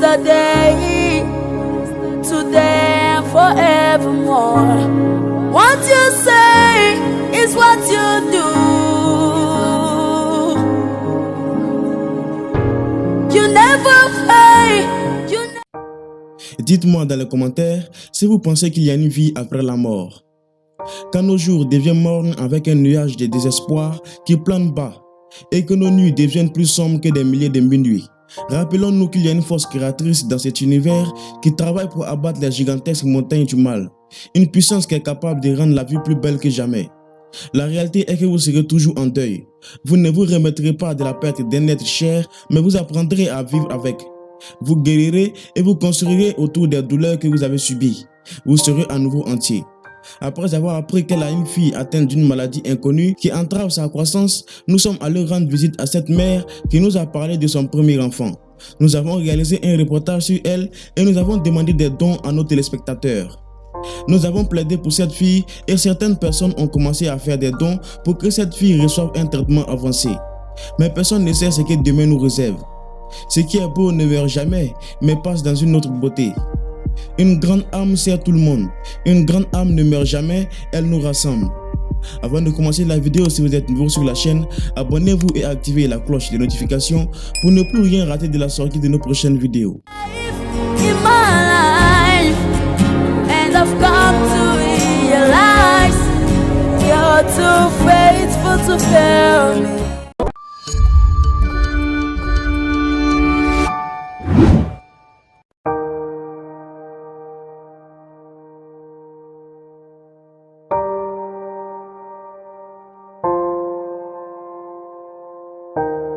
yesterday, today and forevermore. What you say is what you do. You never fail. Dites-moi dans les commentaires si vous pensez qu'il y a une vie après la mort. Quand nos jours deviennent mornes avec un nuage de désespoir qui plane bas et que nos nuits deviennent plus sombres que des milliers de minuits, rappelons-nous qu'il y a une force créatrice dans cet univers qui travaille pour abattre les gigantesques montagnes du mal. Une puissance qui est capable de rendre la vie plus belle que jamais. La réalité est que vous serez toujours en deuil. Vous ne vous remettrez pas de la perte d'un être cher, mais vous apprendrez à vivre avec. Vous guérirez et vous construirez autour des douleurs que vous avez subies. Vous serez à nouveau entier. Après avoir appris qu'elle a une fille atteinte d'une maladie inconnue qui entrave sa croissance, nous sommes allés rendre visite à cette mère qui nous a parlé de son premier enfant. Nous avons réalisé un reportage sur elle et nous avons demandé des dons à nos téléspectateurs. Nous avons plaidé pour cette fille et certaines personnes ont commencé à faire des dons pour que cette fille reçoive un traitement avancé. Mais personne ne sait ce que demain nous réserve. Ce qui est beau ne meurt jamais, mais passe dans une autre beauté. Une grande âme sert tout le monde. Une grande âme ne meurt jamais, elle nous rassemble. Avant de commencer la vidéo, si vous êtes nouveau sur la chaîne, abonnez-vous et activez la cloche de notification pour ne plus rien rater de la sortie de nos prochaines vidéos.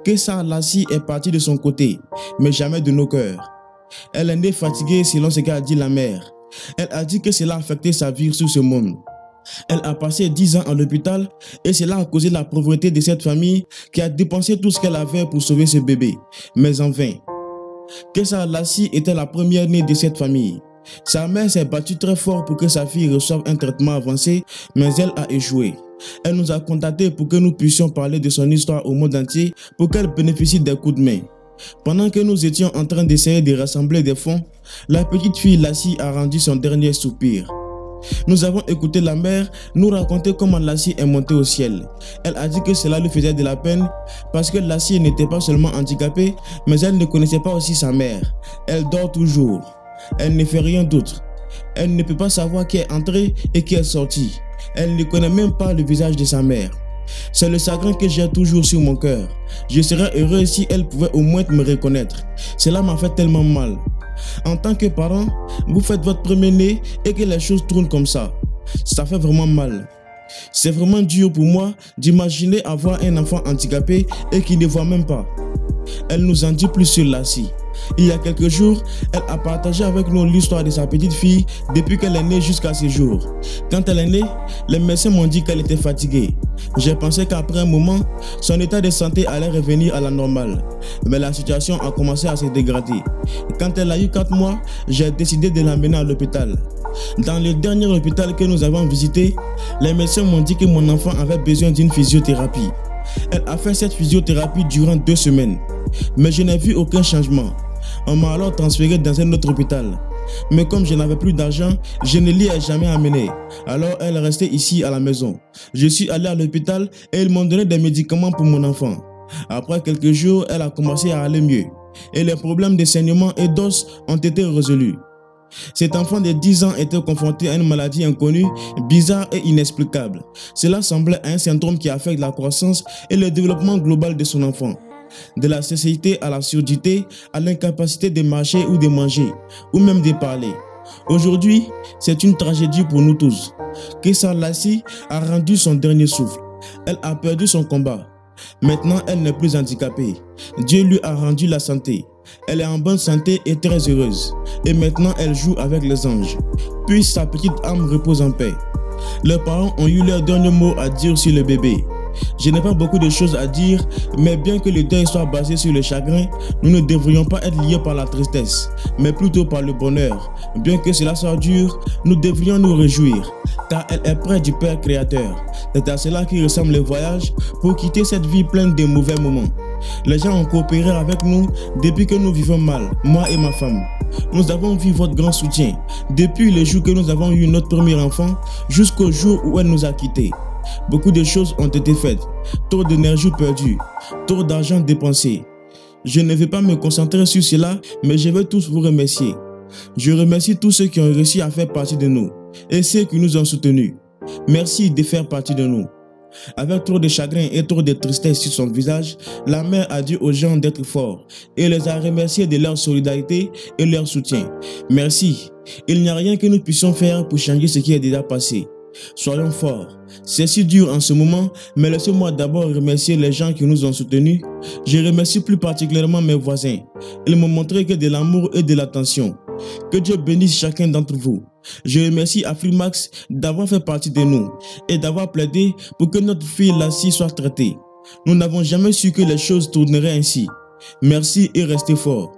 Kessa Lassie est partie de son côté, mais jamais de nos cœurs. Elle est née fatiguée selon ce qu'a dit la mère. Elle a dit que cela a affecté sa vie sur ce monde. Elle a passé 10 ans à l'hôpital et cela a causé la pauvreté de cette famille qui a dépensé tout ce qu'elle avait pour sauver ce bébé, mais en vain. Kessa Lassie était la première née de cette famille. Sa mère s'est battue très fort pour que sa fille reçoive un traitement avancé, mais elle a échoué. Elle nous a contactés pour que nous puissions parler de son histoire au monde entier pour qu'elle bénéficie des coups de main. Pendant que nous étions en train d'essayer de rassembler des fonds, la petite fille Lassie a rendu son dernier soupir. Nous avons écouté la mère nous raconter comment Lassie est montée au ciel. Elle a dit que cela lui faisait de la peine parce que Lassie n'était pas seulement handicapée, mais elle ne connaissait pas aussi sa mère. Elle dort toujours. Elle ne fait rien d'autre. Elle ne peut pas savoir qui est entré et qui est sorti. Elle ne connaît même pas le visage de sa mère. C'est le chagrin que j'ai toujours sur mon cœur. Je serais heureux si elle pouvait au moins me reconnaître. Cela m'a fait tellement mal. En tant que parent, vous faites votre premier-né et que les choses tournent comme ça. Ça fait vraiment mal. C'est vraiment dur pour moi d'imaginer avoir un enfant handicapé et qui ne voit même pas. Elle nous en dit plus sur Lassie. Il y a quelques jours, elle a partagé avec nous l'histoire de sa petite fille depuis qu'elle est née jusqu'à ce jour. Quand elle est née, les médecins m'ont dit qu'elle était fatiguée. J'ai pensé qu'après un moment, son état de santé allait revenir à la normale. Mais la situation a commencé à se dégrader. Quand elle a eu 4 mois, j'ai décidé de l'emmener à l'hôpital. Dans le dernier hôpital que nous avons visité, les médecins m'ont dit que mon enfant avait besoin d'une physiothérapie. Elle a fait cette physiothérapie durant 2 semaines. Mais je n'ai vu aucun changement. On m'a alors transféré dans un autre hôpital. Mais comme je n'avais plus d'argent, je ne l'y ai jamais amenée. Alors elle est restée ici à la maison. Je suis allé à l'hôpital et ils m'ont donné des médicaments pour mon enfant. Après quelques jours, elle a commencé à aller mieux. Et les problèmes de saignement et d'os ont été résolus. Cet enfant de 10 ans était confronté à une maladie inconnue, bizarre et inexplicable. Cela semblait à un syndrome qui affecte la croissance et le développement global de son enfant. De la cécité à la surdité, à l'incapacité de marcher ou de manger, ou même de parler. Aujourd'hui, c'est une tragédie pour nous tous. Kessa Lassie a rendu son dernier souffle. Elle a perdu son combat. Maintenant, elle n'est plus handicapée. Dieu lui a rendu la santé. Elle est en bonne santé et très heureuse. Et maintenant, elle joue avec les anges. Puis sa petite âme repose en paix. Leurs parents ont eu leur dernier mot à dire sur le bébé. Je n'ai pas beaucoup de choses à dire, mais bien que le deuil soit basé sur le chagrin, nous ne devrions pas être liés par la tristesse, mais plutôt par le bonheur. Bien que cela soit dur, nous devrions nous réjouir, car elle est près du Père Créateur. C'est à cela qu'il ressemble le voyage pour quitter cette vie pleine de mauvais moments. Les gens ont coopéré avec nous depuis que nous vivons mal, moi et ma femme. Nous avons vu votre grand soutien depuis le jour que nous avons eu notre premier enfant jusqu'au jour où elle nous a quittés. Beaucoup de choses ont été faites, trop d'énergie perdue, trop d'argent dépensé. Je ne vais pas me concentrer sur cela, mais je veux tous vous remercier. Je remercie tous ceux qui ont réussi à faire partie de nous et ceux qui nous ont soutenus. Merci de faire partie de nous. Avec trop de chagrin et trop de tristesse sur son visage, la mère a dit aux gens d'être forts et les a remerciés de leur solidarité et leur soutien. Merci. Il n'y a rien que nous puissions faire pour changer ce qui est déjà passé. Soyons forts. C'est si dur en ce moment, mais laissez-moi d'abord remercier les gens qui nous ont soutenus. Je remercie plus particulièrement mes voisins. Ils m'ont montré que de l'amour et de l'attention. Que Dieu bénisse chacun d'entre vous. Je remercie Afrimax d'avoir fait partie de nous et d'avoir plaidé pour que notre fille Lassie soit traitée. Nous n'avons jamais su que les choses tourneraient ainsi. Merci et restez forts.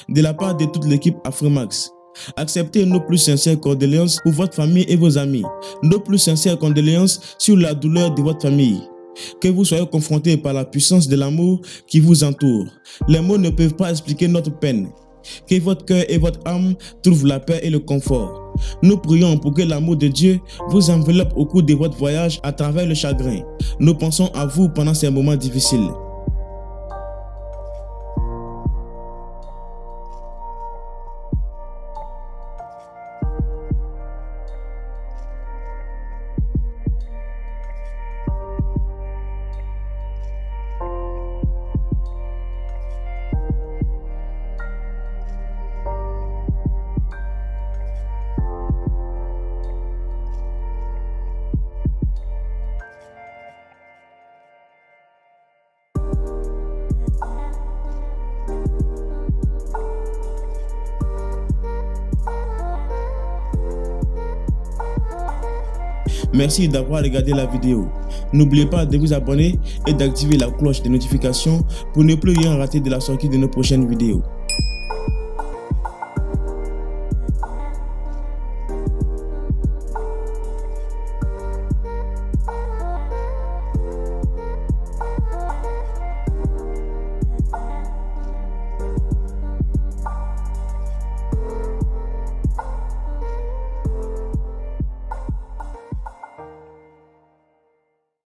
De la part de toute l'équipe Afrimax, acceptez nos plus sincères condoléances pour votre famille et vos amis. Nos plus sincères condoléances sur la douleur de votre famille. Que vous soyez confrontés par la puissance de l'amour qui vous entoure. Les mots ne peuvent pas expliquer notre peine. Que votre cœur et votre âme trouvent la paix et le confort. Nous prions pour que l'amour de Dieu vous enveloppe au cours de votre voyage à travers le chagrin. Nous pensons à vous pendant ces moments difficiles. Merci d'avoir regardé la vidéo. N'oubliez pas de vous abonner et d'activer la cloche de notification pour ne plus rien rater de la sortie de nos prochaines vidéos.